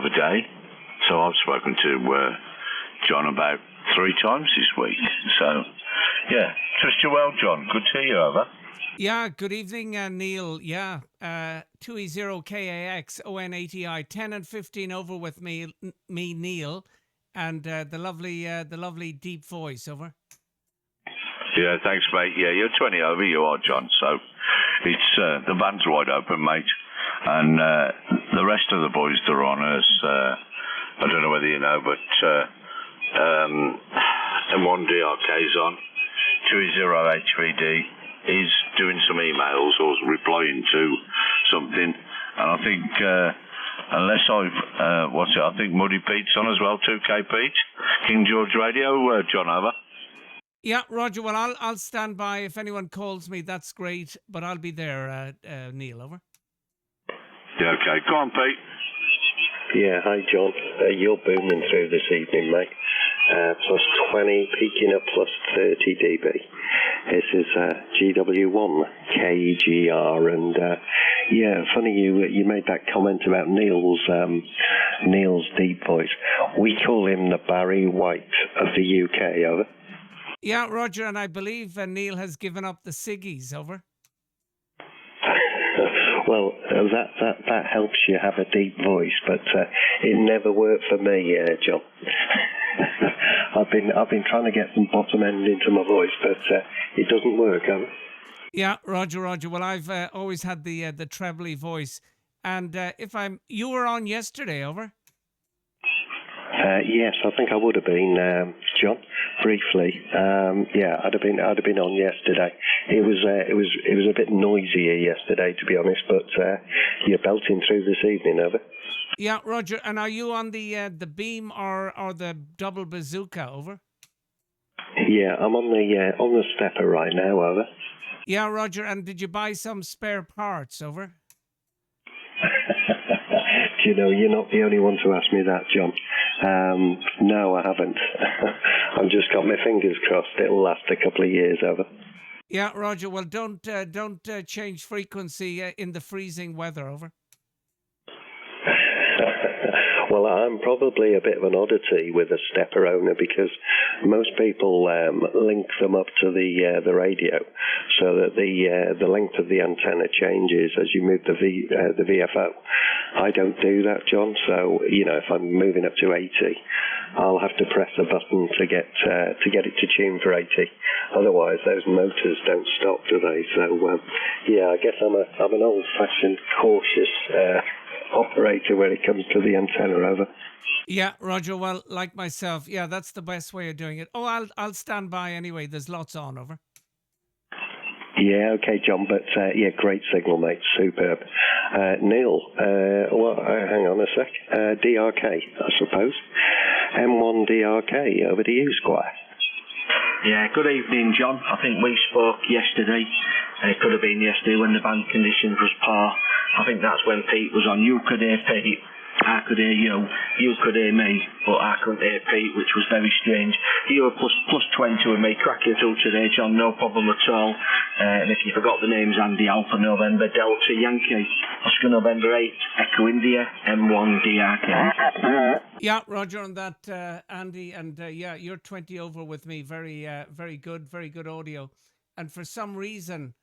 other day. So I've spoken to John about 3 times this week. So, yeah, trust you well, John. Good to hear you, over. Yeah, good evening, Neil. Yeah, 2E0KAX, ON80I, 10 and 15 over with me, Neil, and the lovely deep voice, over. Yeah, thanks, mate. Yeah, you're 20 over, you are, John. So it's the van's wide open, mate. And the rest of the boys that are on us, I don't know whether you know, but M1DRK's on, 2E0HVD is doing some emails or replying to something. And I think, unless I think Muddy Pete's on as well, 2K Pete, King George Radio, John, over. Yeah, Roger. Well, I'll stand by. If anyone calls me, that's great. But I'll be there, Neil, over. Yeah, okay. Go on, Pete. Yeah, hi, John. You're booming through this evening, mate. Plus 20, peaking at plus 30 dB. This is GW1KGR, and yeah, funny you made that comment about Neil's deep voice. We call him the Barry White of the UK, over. Yeah, Roger, and I believe Neil has given up the ciggies, over. Well, that helps you have a deep voice, but it never worked for me, John. I've been trying to get some bottom end into my voice, but it doesn't work, over. Yeah, Roger. Well, I've always had the trebly voice, and you were on yesterday, over. Yes, I think I would have been, John, briefly. Yeah, I'd have been on yesterday. It was a bit noisier yesterday, to be honest, but you're belting through this evening, over. Yeah, Roger. And are you on the beam or the double bazooka, over? Yeah, I'm on the stepper right now, over. Yeah, Roger. And did you buy some spare parts, over? Do you know, you're not the only one to ask me that, John. No, I haven't. I've just got my fingers crossed it'll last a couple of years, over. Yeah, Roger. Well, don't change frequency in the freezing weather, over. Well, I'm probably a bit of an oddity with a stepper owner because most people link them up to the radio so that the length of the antenna changes as you move the VFO. I don't do that, John. So if I'm moving up to 80, I'll have to press a button to get it to tune for 80. Otherwise, those motors don't stop, do they? So yeah, I guess I'm an old-fashioned, cautious operator when it comes to the antenna, over. Yeah, Roger. Well, like myself, yeah, that's the best way of doing it. Oh, I'll stand by anyway. There's lots on, over. Yeah, okay, John, but yeah, great signal, mate, superb. Neil, hang on a sec. DRK, I suppose. M1DRK, over to you, Squire. Yeah, good evening, John. I think we spoke yesterday. It could have been yesterday when the band conditions was par. I think that's when Pete was on. You could hear Pete, I could hear you, you could hear me, but I couldn't hear Pete, which was very strange. You were plus 20 with me, cracking through today, John, no problem at all. And if you forgot the names, Andy Alpha November Delta Yankee, Oscar November 8, Echo India, M1DRK. Yeah, Roger, on that, Andy, and yeah, you're 20 over with me. Very good audio. And for some reason,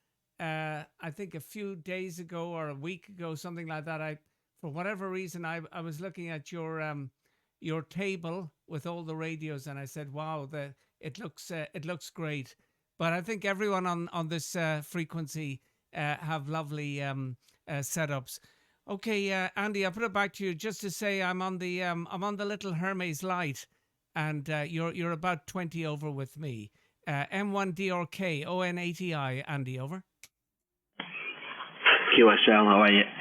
I think a few days ago or a week ago, something like that, for whatever reason, I was looking at your table with all the radios, and I said, "Wow, it looks great." But I think everyone on this frequency have lovely setups. Okay, Andy, I'll put it back to you just to say I'm on the little Hermes Light, and you're about 20 over with me. M1DRK, ON80I, Andy, over. QSL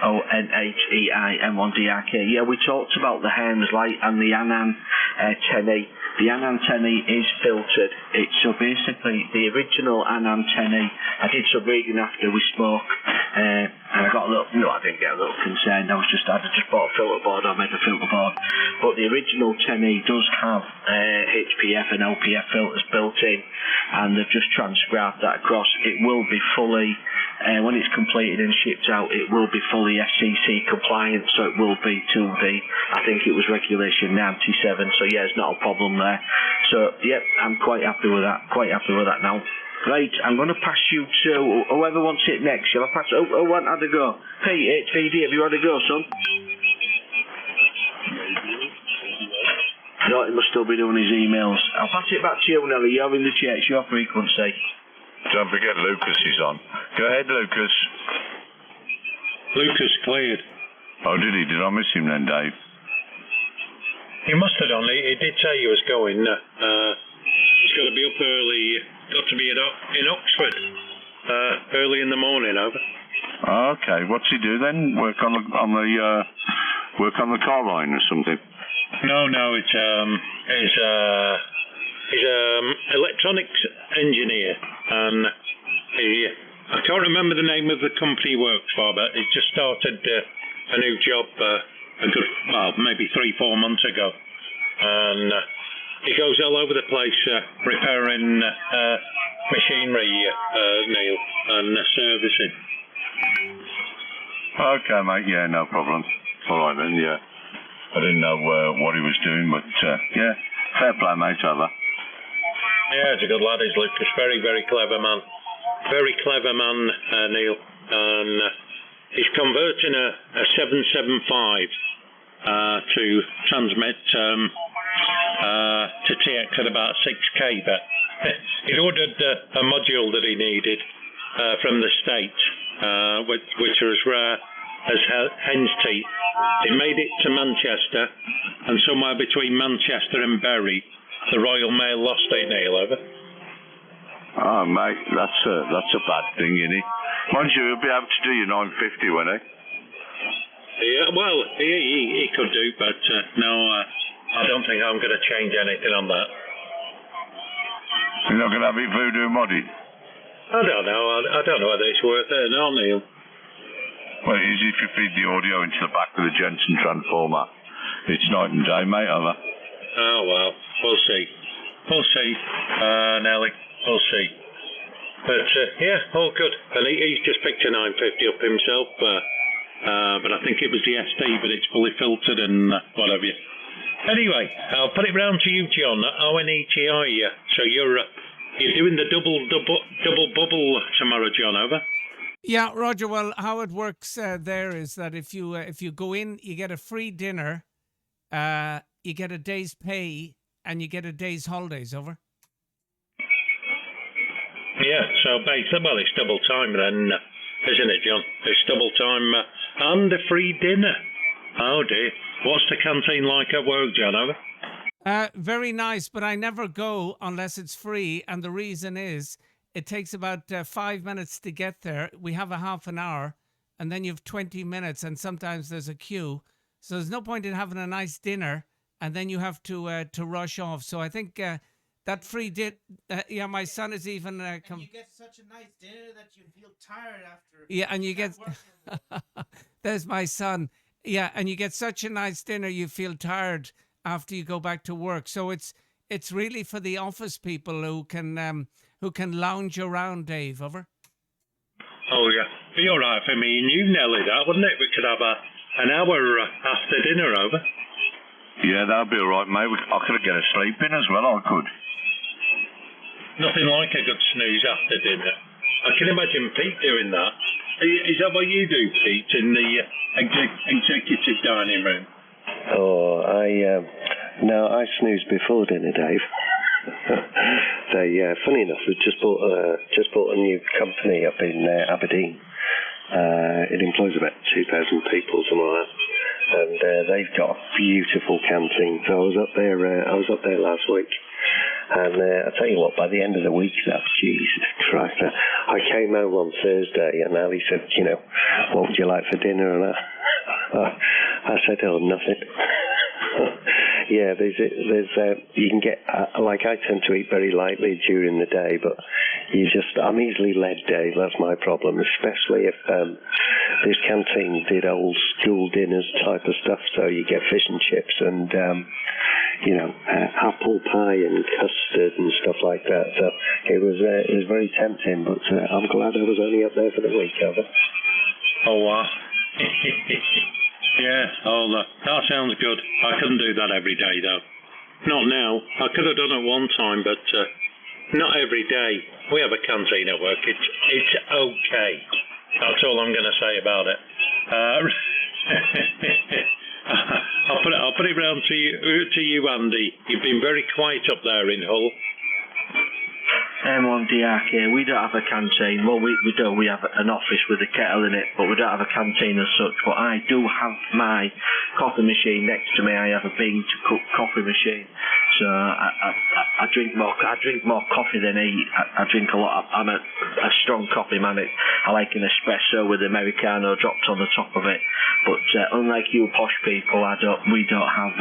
ONHEI M1DRK. Yeah, we talked about the Hermes Light and the Annan 10E. The Annan 10E is filtered. It's so basically the original Annan 10E. I did some reading after we spoke. And I got a little, no, I didn't get a little concerned. I just bought a filter board. I made a filter board. But the original 10E does have HPF and LPF filters built in, and they've just transcribed that across. It will be fully, when it's completed and shipped out, it will be fully SCC compliant, so it will be to the, I think it was regulation 97, so yeah, it's not a problem there. So, yep, I'm quite happy with that, now. Right, I'm going to pass you to whoever wants it next. Shall I pass? Who had to go? Pete, HVD, have you had to go, son? No, he must still be doing his emails. I'll pass it back to you, Nelly. You're in the chair. It's your frequency. Don't forget Lucas is on. Go ahead, Lucas. Lucas cleared. Oh, did he? Did I miss him then, Dave? He must have done. He did say he was going. He's got to be up early. Got to be in Oxford early in the morning. Over. Okay, what's he do then? Work on the car line or something? No, it's he's electronics engineer, and I can't remember the name of the company he works for, but he just started a new job maybe 3-4 months ago, and he goes all over the place repairing machinery, Neil, and servicing. Okay, mate. Yeah, no problem. All right then. Yeah, I didn't know what he was doing, but yeah, fair play, mate. Over. Yeah, he's a good lad. He's Lucas. Very, very clever man. Very clever man, Neil. And he's converting a 775 to transmit to TX at about 6K, but he'd ordered a module that he needed from the States, which are as rare as hen's teeth. He made it to Manchester, and somewhere between Manchester and Bury, the Royal Mail lost it, Neil, over. Oh, mate, that's a bad thing, isn't it? Mind you, he'll be able to do your 950, won't he? Yeah, well, he could do, but no, I don't think I'm going to change anything on that. You're not going to have it voodoo modded? I don't know. I don't know whether it's worth it or not, Neil. Well, it is if you feed the audio into the back of the Jensen transformer. It's night and day, mate, over. Oh, well, we'll see. We'll see, Nelly. We'll see. But, yeah, all good. And he's just picked a 950 up himself, but I think it was the SD, but it's fully filtered and what have you. Anyway, I'll put it round to you, John. ONETI. So you're doing the double bubble tomorrow, John, over? Yeah, Roger. Well, how it works there is that if you go in, you get a free dinner, you get a day's pay, and you get a day's holidays, over. Yeah, so basically, well, it's double time then, isn't it, John? It's double time and a free dinner. Oh, dear. What's the canteen like at work, John, over? Very nice, but I never go unless it's free, and the reason is it takes about 5 minutes to get there. We have a half an hour, and then you have 20 minutes, and sometimes there's a queue. So there's no point in having a nice dinner, and then you have to rush off. So I think that free yeah, my son is even... and you get such a nice dinner that you feel tired after... Yeah, and you get... There's my son. Yeah, and you get such a nice dinner, you feel tired after you go back to work. So it's really for the office people who can lounge around, Dave, over? Oh, yeah. Be all right for me and you, Nelly, that, wouldn't it? We could have an hour after dinner, over. Yeah, that'd be all right, mate. I could get a sleep in as well, I could. Nothing like a good snooze after dinner. I can imagine Pete doing that. Is that what you do, Pete, in the executive dining room? Oh, no, I snooze before dinner, Dave. Funny enough, we've just bought a new company up in Aberdeen. It employs about 2,000 people, something like that. And they've got a beautiful canteen. So I was up there last week. And I tell you what, by the end of the week, Jesus Christ, I came home on Thursday, and Ali said, what would you like for dinner? And I said, nothing. Yeah, there's you can get, I tend to eat very lightly during the day, but I'm easily led, Dave. That's my problem, especially if this canteen did old school dinners type of stuff. So you get fish and chips and apple pie and custard and stuff like that. So it was very tempting. But I'm glad I was only up there for the week, over. Oh wow. Yeah. Oh, that sounds good. I couldn't do that every day though. Not now. I could have done it one time, but not every day. We have a canteen at work. It's okay. That's all I'm going to say about it. I'll put it round to you, Andy. You've been very quiet up there in Hull. M1DRK, we don't have a canteen. Well, we do. We have an office with a kettle in it, but we don't have a canteen as such. But I do have my coffee machine next to me. I have a bean to cook coffee machine. So I drink more coffee than I eat. I drink a lot. I'm a strong coffee man. I like an espresso with Americano dropped on the top of it. But unlike you posh people, we don't have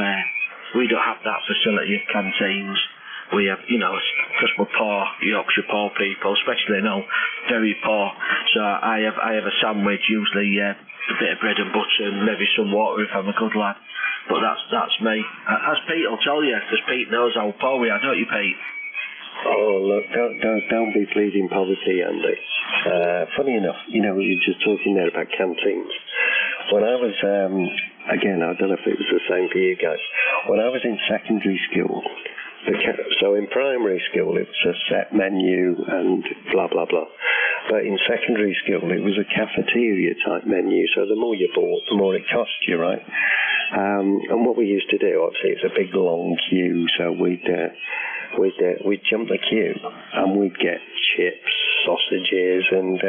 that facility of canteens. We have, because we're poor, Yorkshire poor people, especially very poor. So I have a sandwich, usually a bit of bread and butter and maybe some water if I'm a good lad. But that's me. As Pete will tell you, because Pete knows how poor we are, don't you, Pete? Oh, look, don't be pleading poverty, Andy. Funny enough, you're just talking there about canteens. When I was, again, I don't know if it was the same for you guys. When I was in secondary school, so in primary school it was a set menu and blah blah blah, but in secondary school it was a cafeteria type menu, so the more you bought the more it cost you, right? And what we used to do, obviously it's a big long queue, so we'd jump the queue and we'd get chips, sausages, and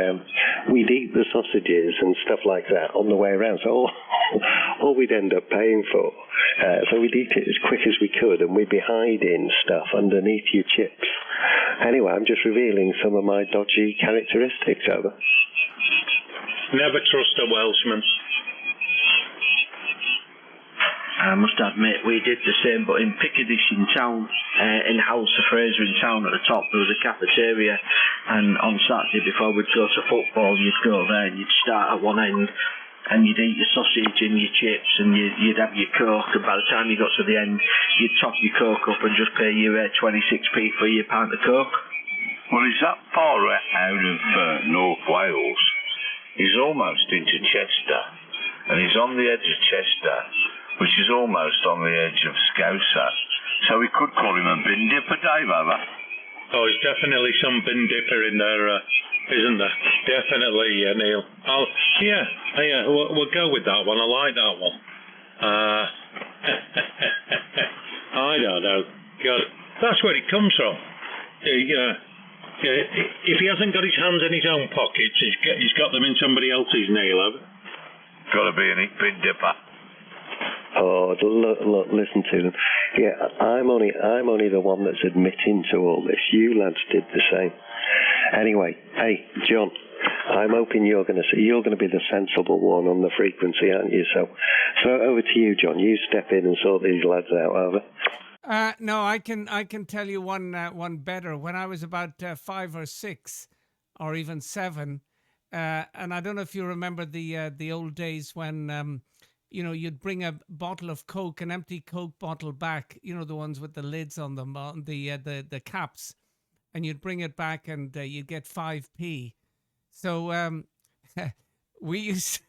we'd eat the sausages and stuff like that on the way around. So all we'd end up paying for. So we'd eat it as quick as we could, and we'd be hiding stuff underneath your chips. Anyway, I'm just revealing some of my dodgy characteristics, over. Never trust a Welshman. I must admit, we did the same, but in Piccadilly in town, in House of Fraser in town at the top, there was a cafeteria, and on Saturday before we'd go to football, you'd go there and you'd start at one end, and you'd eat your sausage and your chips, and you'd have your Coke, and by the time you got to the end, you'd top your Coke up and just pay your 26p for your pint of Coke. Well, he's that far out of North Wales. He's almost into Chester, and he's on the edge of Chester, which is almost on the edge of Scouser. So we could call him a bin dipper, Dave, over. Oh, there's definitely some bin dipper in there, isn't there? Definitely, Neil. We'll go with that one. I like that one. I don't know. God, that's where it comes from. If he hasn't got his hands in his own pockets, he's got them in somebody else's, Neil, over. Got to be a bin dipper. Oh, look, listen to them. Yeah, I'm only the one that's admitting to all this. You lads did the same. Anyway, hey, John, I'm hoping you're going to be the sensible one on the frequency, aren't you? So over to you, John. You step in and sort these lads out, over. No, I can tell you one better. When I was about 5 or 6, or even 7, and I don't know if you remember the old days when you'd bring a bottle of Coke, an empty Coke bottle back, the ones with the lids on them, on the caps, and you'd bring it back and you'd get 5p. So we used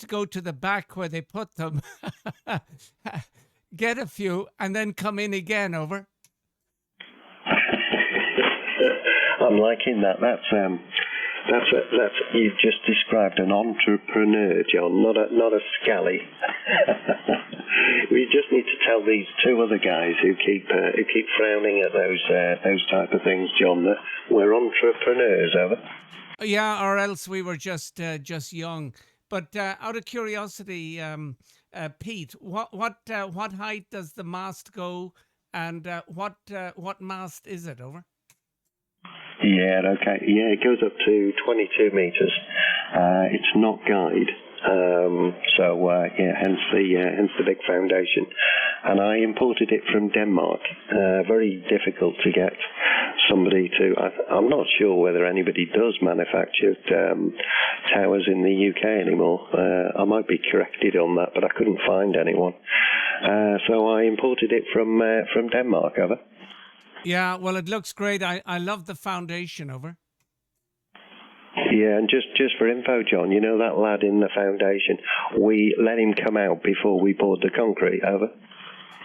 to go to the back where they put them, get a few, and then come in again, over. I'm liking that. That's you've just described an entrepreneur, John, not a scally. We just need to tell these two other guys who keep frowning at those type of things, John, that we're entrepreneurs, over. Yeah, or else we were just young. But out of curiosity, Pete, what height does the mast go, and what mast is it, over? Yeah, okay. Yeah, it goes up to 22 metres. It's not guide. Hence the big foundation. And I imported it from Denmark. Very difficult to get somebody to. I'm not sure whether anybody does manufacture towers in the UK anymore. I might be corrected on that, but I couldn't find anyone. So I imported it from Denmark. Over. Yeah, well, it looks great. I love the foundation. Over. Yeah, and just for info, John, you know that lad in the foundation, we let him come out before we poured the concrete. Over.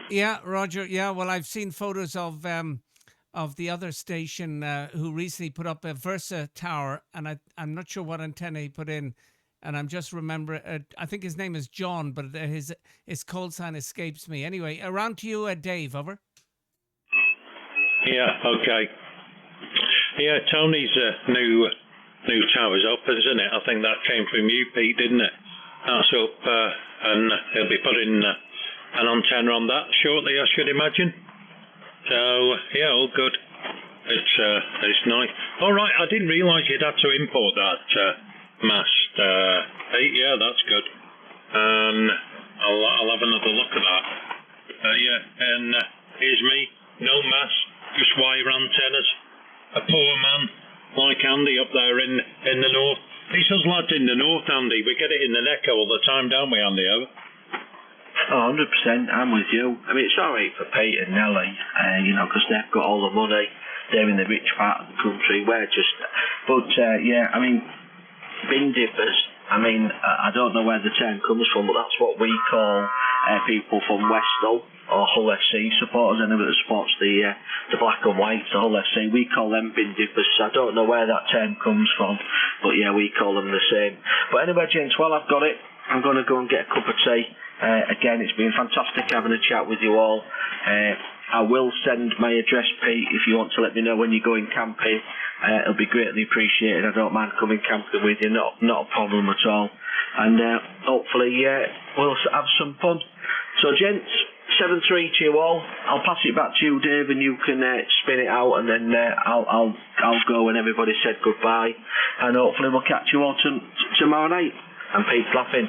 Yeah, Roger. Yeah, well, I've seen photos of the other station who recently put up a Versa tower, and I'm not sure what antenna he put in, and I'm just remember. I think his name is John, but his call sign escapes me. Anyway, around to you, Dave. Over. Yeah. Okay. Yeah, Tony's new tower's up, isn't it? I think that came from you, Pete, didn't it? That's up, and he'll be putting an antenna on that shortly, I should imagine. So yeah, all good. It's nice. All right, I didn't realise you'd had to import that mast. Yeah, that's good. I'll have another look at that. Yeah, and here's me, no mast, just wire antennas. A poor man like Andy up there in the north. It's us lads in the north, Andy. We get it in the neck all the time, don't we, Andy? Over. Oh, 100%, I'm with you. I mean, it's alright for Pete and Nelly, because they've got all the money. They're in the rich part of the country. We're just... But, yeah, I mean, bin dippers, I don't know where the term comes from, but that's what we call people from Westall or Hull FC supporters, anybody that supports the black and white, the Hull FC. We call them bin dippers, so I don't know where that term comes from, but yeah, we call them the same. But anyway, gents, well, I've got it. I'm going to go and get a cup of tea. Again, it's been fantastic having a chat with you all. I will send my address, Pete, if you want to let me know when you're going camping. It'll be greatly appreciated. I don't mind coming camping with you, not a problem at all. And hopefully we'll have some fun. So, gents, 7-3 to you all. I'll pass it back to you, Dave, and you can spin it out, and then I'll go when everybody said goodbye. And hopefully we'll catch you all tomorrow night. And Pete's laughing.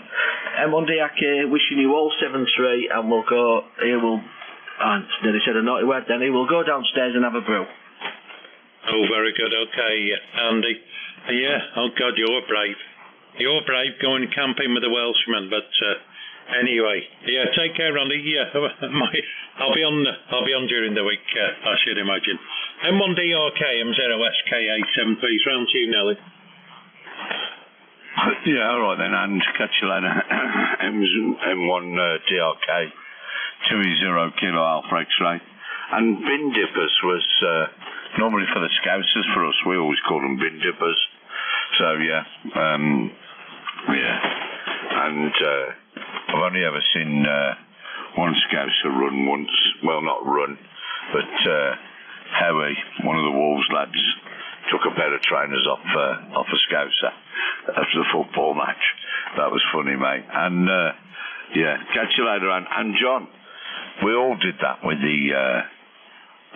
M1DRK wishing you all 7-3, and we'll go. And then he said a naughty word. Then he will go downstairs and have a brew. Oh, very good. Okay, Andy. Yeah. Oh God, you're brave. You're brave going camping with a Welshman. But anyway, yeah. Take care, Andy. Yeah. I'll be on during the week. I should imagine. M1DRK, M0SKA 73. Round to you, Nelly. Yeah, all right then, and catch you later. M1DRK, 2E0KAX Alpha X-ray. And bin dippers was normally for the Scousers for us. We always call them bin dippers. So, yeah. And I've only ever seen one Scouser run once. Well, not run, but Howie, one of the Wolves lads, took a pair of trainers off a Scouser after the football match. That was funny, mate. And yeah, catch you later. And John, we all did that with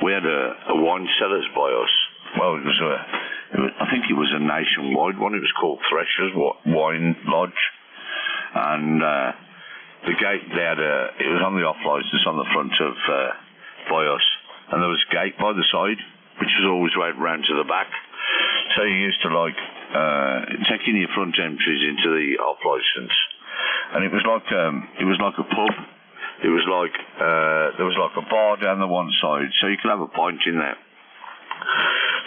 we had a wine cellars by us. Well, I think it was a nationwide one. It was called Thresher's Wine Lodge, and the gate they had it was on the off license on the front of by us, and there was a gate by the side, which was always right round to the back. So you used to taking your front entries into the off license, and it was like a pub. It was like there was like a bar down the one side, so you could have a pint in there.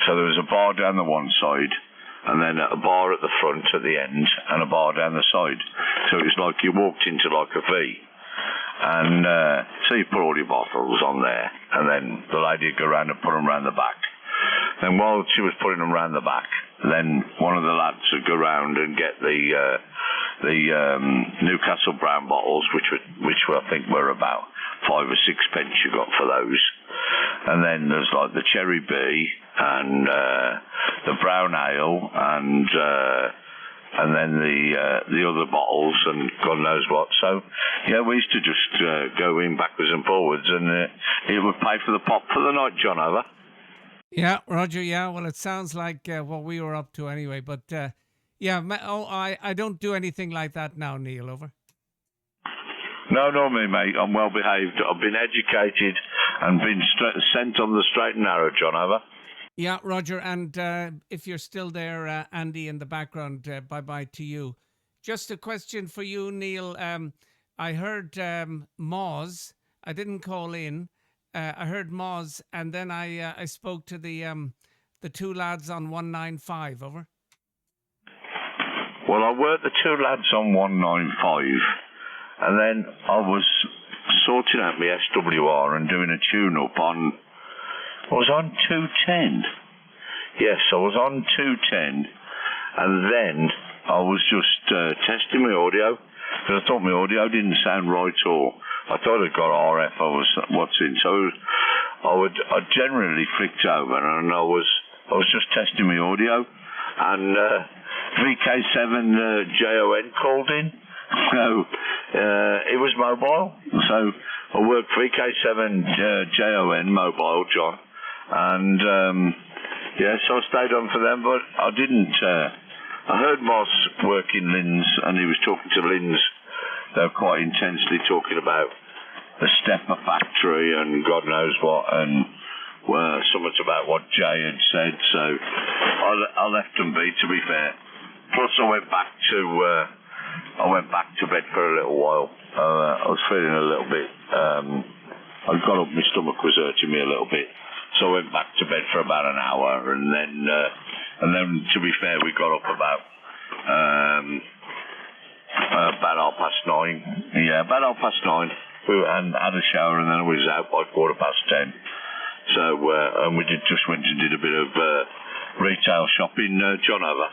So there was a bar down the one side, and then a bar at the front at the end, and a bar down the side. So it was like you walked into like a V, and so you put all your bottles on there, and then the lady would go around and put them around the back. Then while she was putting them around the back, then one of the lads would go round and get the Newcastle brown bottles, which I think were about 5 or 6 pence you got for those. And then there's like the cherry bee and the brown ale and then the other bottles and God knows what. So yeah, we used to just go in backwards and forwards, and it would pay for the pop for the night. John, over. Yeah, Roger. Yeah, well, it sounds like what we were up to anyway. But Yeah. I don't do anything like that now, Neil. Over. No, not me, mate. I'm well behaved. I've been educated and been sent on the straight and narrow, John. Over. Yeah, Roger. And if you're still there, Andy, in the background, bye-bye to you. Just a question for you, Neil. I heard Moz. I didn't call in. I heard Moz, and then I spoke to the two lads on 195. Over. Well, I worked the two lads on 195, and then I was sorting out my SWR and doing a tune-up on... I was on 210. Yes, I was on 210, and then I was just testing my audio, because I thought my audio didn't sound right, or I thought I'd got RF, what's in. So I generally flicked over, and I was just testing my audio, and VK7 JON called in. So it was mobile. So I worked VK7 JON mobile, John, and so I stayed on for them, but I didn't. I heard Moss working Linz, and he was talking to Linz. They were quite intensely talking about the stepper factory and God knows what, and something about what Jay had said. So I left them be, to be fair. Plus, I went back to bed for a little while. I was feeling a little bit. I got up, my stomach was hurting me a little bit, so I went back to bed for about an hour, and then to be fair, we got up about 9:30. Yeah, about 9:30. And had a shower, and then I was out by 10:15. So and we just went and did a bit of retail shopping, John, over.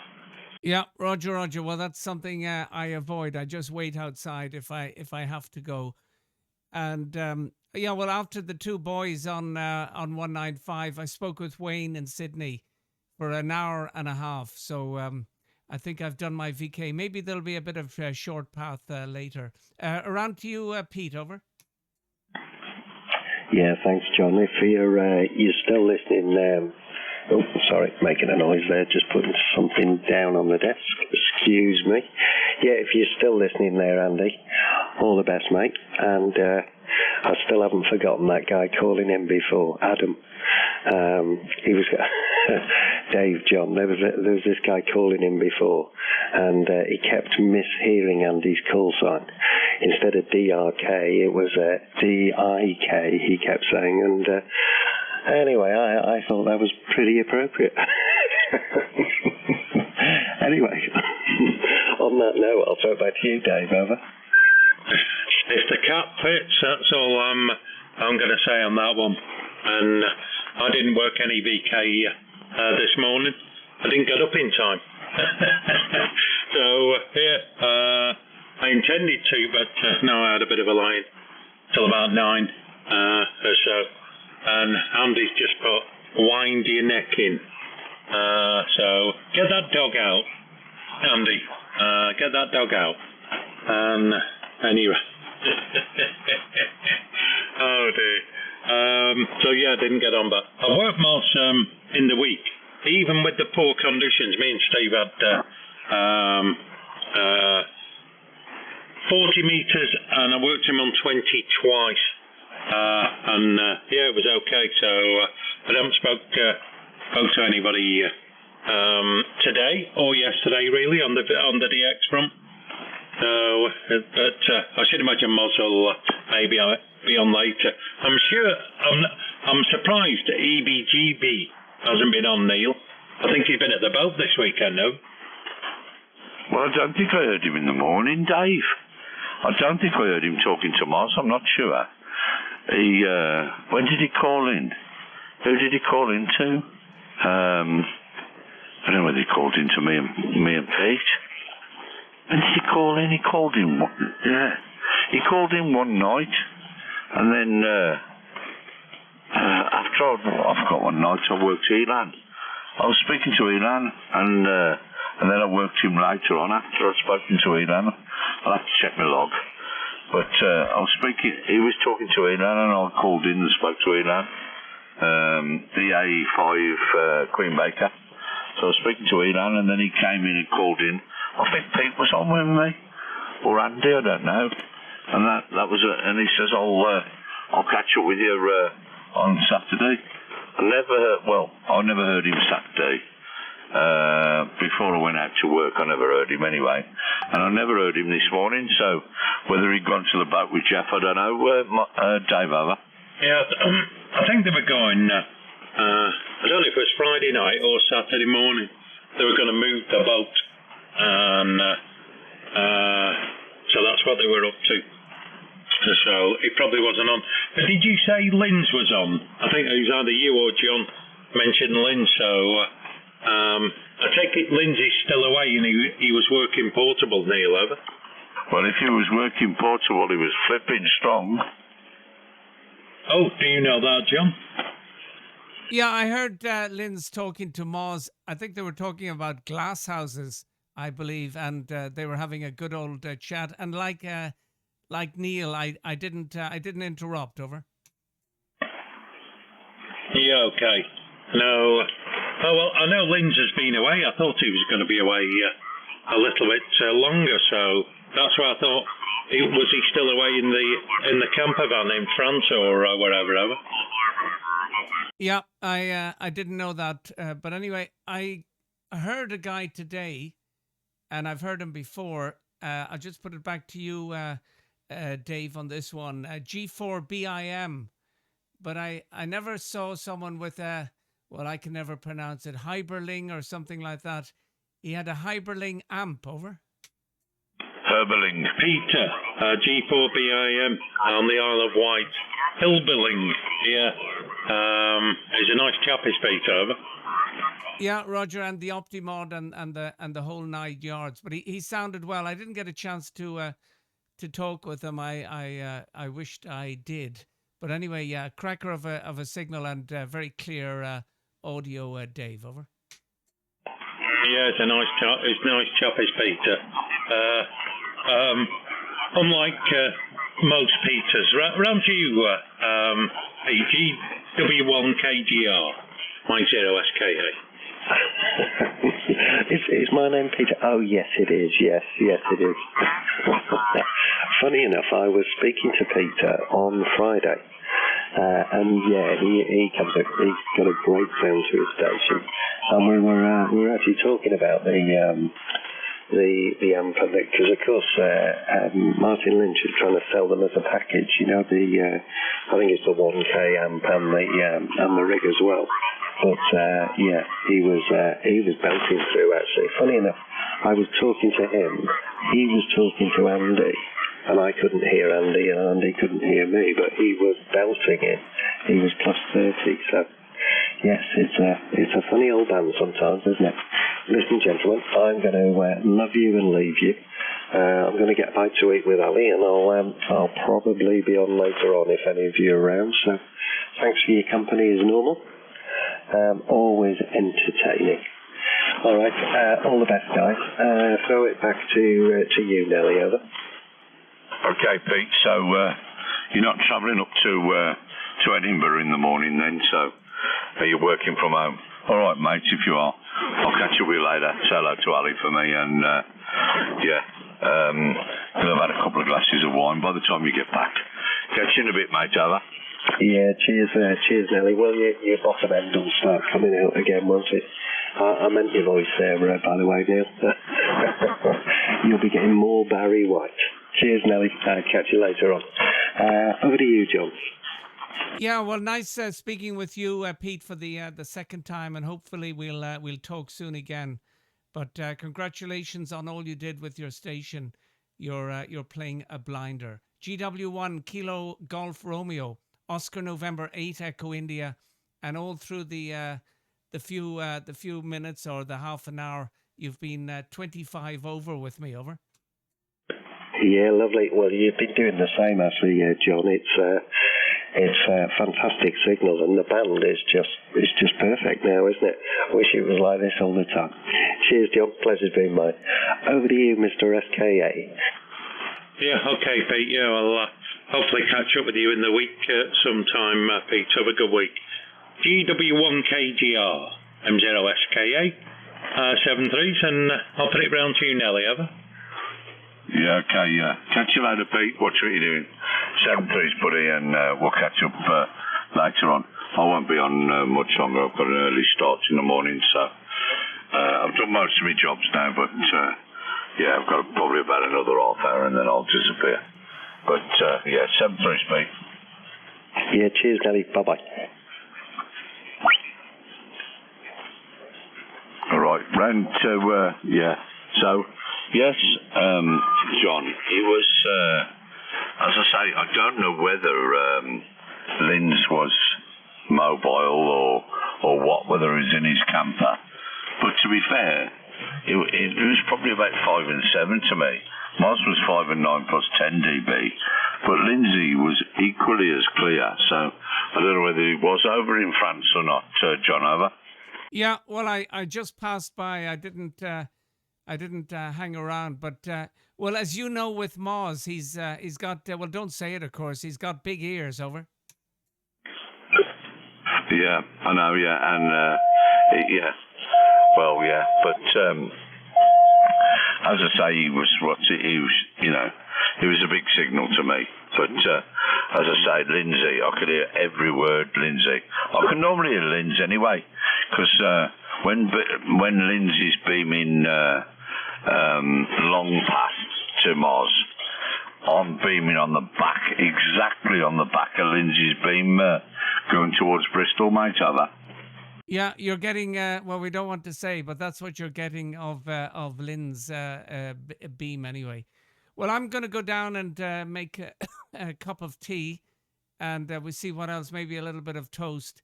Yeah, Roger. Well, that's something I avoid. I just wait outside if I have to go. And well, after the two boys on 195, I spoke with Wayne in Sydney for an hour and a half. So I think I've done my VK. Maybe there'll be a bit of short path later. Around to you, Pete. Over. Yeah, thanks, John. If you're still listening. Oh, sorry, making a noise there, just putting something down on the desk. Excuse me. Yeah, if you're still listening there, Andy, all the best, mate. And I still haven't forgotten that guy calling in before, Adam. He was Dave, John. There was this guy calling in before, and he kept mishearing Andy's call sign. Instead of DRK, it was DIK. He kept saying, and anyway, I thought that was pretty appropriate. Anyway, on that note, I'll throw it back to you, Dave. Over. If the cap fits, that's all I'm going to say on that one. And I didn't work any VK this morning. I didn't get up in time. So, I intended to, but no, I had a bit of a line till about 9 or so. And Andy's just put, wind your neck in. So, get that dog out, Andy. Get that dog out. And anyway. Oh dear. So yeah, I didn't get on, but I worked most in the week. Even with the poor conditions, me and Steve had 40 metres, and I worked him on 20 twice. It was okay. So I haven't spoke to anybody today or yesterday really on the DX front. So, but I should imagine Moz will maybe be on later. I'm sure. I'm surprised EBGB hasn't been on, Neil. I think he's been at the boat this weekend, no? Well, I don't think I heard him in the morning, Dave. I don't think I heard him talking to Moz. I'm not sure. He when did he call in? Who did he call in to? I don't know whether he called in to me and Pete. When did he call in? He called in he called in one night, and then after I've got one night, I worked Elan. I was speaking to Elan, and then I worked him later on after I'd spoken to Elan. I'll have to check my log. But I was speaking, he was talking to Elan, and I called in and spoke to Elan, the A5 Queen Baker. So I was speaking to Elon, and then he came in and called in. I think Pete was on with me, or Andy, I don't know. And that was it. And he says, I'll catch up with you on Saturday. I never heard him Saturday. Before I went out to work, I never heard him anyway. And I never heard him this morning, so whether he'd gone to the boat with Jeff, I don't know. Dave, over. Yeah, I think they were going, I don't know if it was Friday night or Saturday morning. They were going to move the boat, and so that's what they were up to. So it probably wasn't on. But did you say Lynn's was on? I think it was either you or John mentioned Lynn, so I take it Lindsay's still away and he was working portable, Neil, over? Well, if he was working portable, he was flipping strong. Oh, do you know that, John? Yeah, I heard Lynn's talking to Moz. I think they were talking about glass houses, I believe, and they were having a good old chat. And like Neil, I didn't interrupt. Over. Yeah, okay. No. Oh well, I know Lynn's has been away. I thought he was going to be away a little bit longer, so that's why I thought. Was he still away in the camper van in France or wherever? Over? Yeah, I didn't know that, but anyway, I heard a guy today, and I've heard him before. I'll just put it back to you, Dave, on this one. G4BIM, but I never saw someone with I can never pronounce it, Hyperling or something like that. He had a Hyperling amp, over. Herberling. Peter, G4BIM on the Isle of Wight. Hilberling, yeah. He's a nice chap, is Peter, over. Yeah, Roger, and the Optimod and the whole 9 yards. But he sounded well. I didn't get a chance to talk with him. I wished I did. But anyway, yeah, cracker of a signal and very clear audio, Dave, over. Yeah, it's a nice chap. It's a nice chap, is Peter. Unlike most Peters, around you, GW1KGR, M0SKA. Is my name Peter? Oh, yes, it is. Yes, it is. Funny enough, I was speaking to Peter on Friday, and yeah, he's got a great sound to his station, and we were actually talking about the amp, because of course Martin Lynch is trying to sell them as a package. You know, I think it's the 1K amp and the rig as well. But yeah, he was bouncing through actually. Funny enough, I was talking to him, he was talking to Andy, and I couldn't hear Andy, and Andy couldn't hear me, but he was belting it. He was plus 30, so yes, it's a funny old band sometimes, isn't it? Listen, gentlemen, I'm going to love you and leave you. I'm going to get back to eat with Ali, and I'll probably be on later on if any of you are around. So thanks for your company as normal. Always entertaining. All right, all the best, guys. Throw it back to you, Nelly. Over. Okay, Pete. So you're not travelling up to Edinburgh in the morning then? So are you working from home? All right, mate. If you are, I'll catch up with you later. Say hello to Ali for me, and you'll have had a couple of glasses of wine by the time you get back. Catch you in a bit, mate. Over. Yeah, cheers, Nelly. Well, your bottom end will start coming out again, won't it? I meant your voice there, by the way, Neil. You'll be getting more Barry White. Cheers, Nelly. Catch you later on. Over to you, John. Yeah, well, nice speaking with you, Pete, for the second time, and hopefully we'll talk soon again. But congratulations on all you did with your station. You're playing a blinder. GW1 Kilo Golf Romeo. Oscar November 8 Echo India, and all through the few minutes or the half an hour, you've been 25 over with me. Over. Yeah, lovely. Well, you've been doing the same, actually, John. It's a fantastic signal, and the band is just perfect now, isn't it? I wish it was like this all the time. Cheers, John. Pleasure's been mine. Over to you, Mr. SKA. Yeah, okay, Pete. Yeah, I'll hopefully catch up with you in the week sometime, Pete. Have a good week. GW1KGR, M0SKA, 7.3s, and I'll put it round to you, Nelly, over. Yeah, okay, yeah. Catch you later, Pete. What are you doing? 7.3's, buddy, and we'll catch up later on. I won't be on much longer. I've got an early start in the morning, so I've done most of my jobs now, but yeah, I've got probably about another half hour and then I'll disappear. But yeah, 7.3's, Pete. Yeah, cheers, Nelly. Bye-bye. All right, round to, yeah. So, yes, John, he was, as I say, I don't know whether Lynn's was mobile or what, whether he was in his camper. But to be fair, it was probably about 5 and 7 to me. Moz was 5 and 9 plus 10 dB. But Lindsay was equally as clear. So I don't know whether he was over in France or not, John, over. Yeah, well, I just passed by. I didn't hang around, but well, as you know, with Moz, he's got well, don't say it, of course. He's got big ears, over. Yeah, I know. Yeah, and yeah, well, yeah, but as I say, he was, you know, he was a big signal to me. But as I say, Lindsay, I could hear every word, Lindsay. I can normally hear Lindsay anyway, because when Lindsay's beaming long past to Moz, I'm beaming on the back, exactly on the back of Lindsay's beam, going towards Bristol, mate, over. Yeah, you're getting, well, we don't want to say, but that's what you're getting of Lynn's beam anyway. Well, I'm going to go down and make a cup of tea, and we'll see what else, maybe a little bit of toast.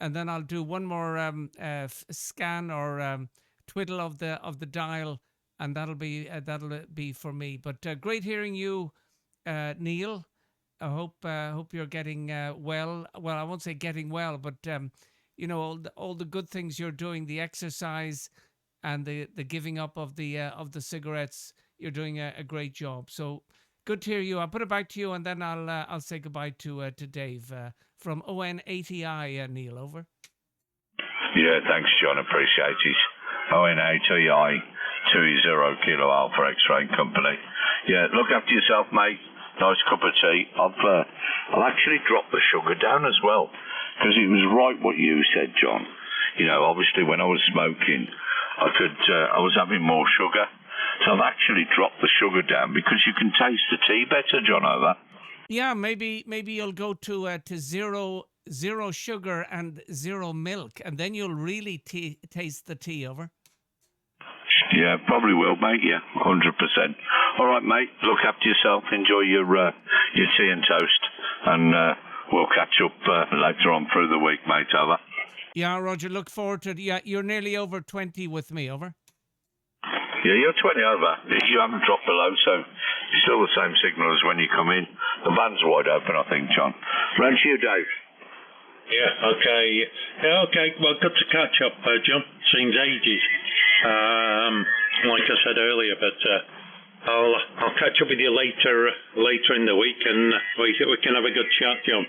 And then I'll do one more scan or twiddle of the dial, and that'll be for me. But great hearing you, Neil. I hope you're getting well. Well, I won't say getting well, but you know, all the good things you're doing, the exercise and the giving up of the cigarettes. You're doing a great job. So good to hear you. I'll put it back to you, and then I'll say goodbye to Dave from ON80I. Neil, over. Yeah, thanks, John. Appreciate it. ON80I 2E0K Alpha X-Ray Company. Yeah, look after yourself, mate. Nice cup of tea. I'll actually drop the sugar down as well, because it was right what you said, John. You know, obviously when I was smoking, I was having more sugar. So I've actually dropped the sugar down because you can taste the tea better, John, over. Yeah, maybe you'll go to zero sugar and 0 milk, and then you'll really taste the tea, over. Yeah, probably will, mate. Yeah, 100%. All right, mate. Look after yourself. Enjoy your tea and toast, and we'll catch up later on through the week, mate. Over. Yeah, Roger. Look forward to it. Yeah, you're nearly over 20 with me. Over. Yeah, you're 20 over. You haven't dropped below, so you're still the same signal as when you come in. The van's wide open, I think, John. Round to you, Dave. Yeah, okay. Yeah, okay. Well, good to catch up, John. Seems ages. Like I said earlier, but I'll catch up with you later in the week, and we can have a good chat, John.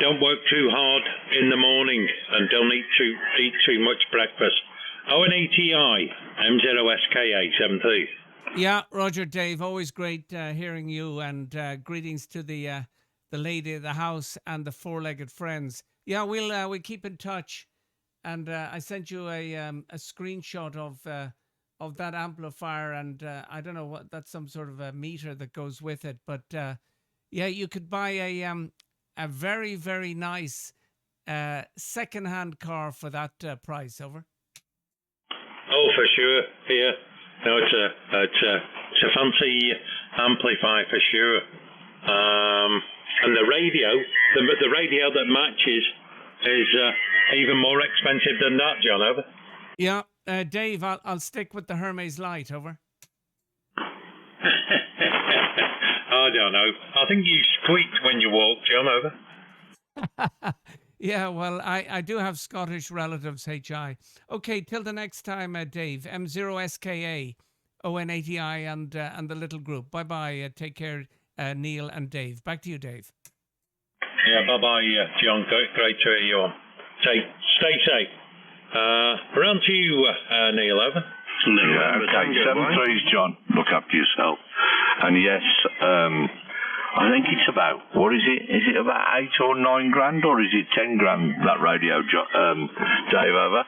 Don't work too hard in the morning, and don't eat too much breakfast. ON80I, M0SKA 73. Yeah, Roger, Dave, always great hearing you, and greetings to the lady of the house and the four-legged friends. Yeah, we'll keep in touch, and I sent you a screenshot of that amplifier, and I don't know what, that's some sort of a meter that goes with it, but yeah, you could buy a very, very nice second-hand car for that price, over. Oh, for sure. Yeah. No, it's a fancy amplifier for sure. And the radio that matches is even more expensive than that, John, over. Yeah, Dave, I'll stick with the Hermes Light, over. I don't know. I think you squeaked when you walked, John, over. Yeah, well, I do have Scottish relatives, HI. Okay, till the next time, Dave. M0SKA, ON80I, and the little group. Bye-bye. Take care, Neil and Dave. Back to you, Dave. Yeah, bye-bye, John. Great to hear you on. Stay safe. Around to you, Neil Evan. No, yeah, okay, 7-3's John. Look after yourself. And yes, I think it's about, what is it? Is it about 8 or 9 grand, or is it 10 grand, that radio, Dave, over?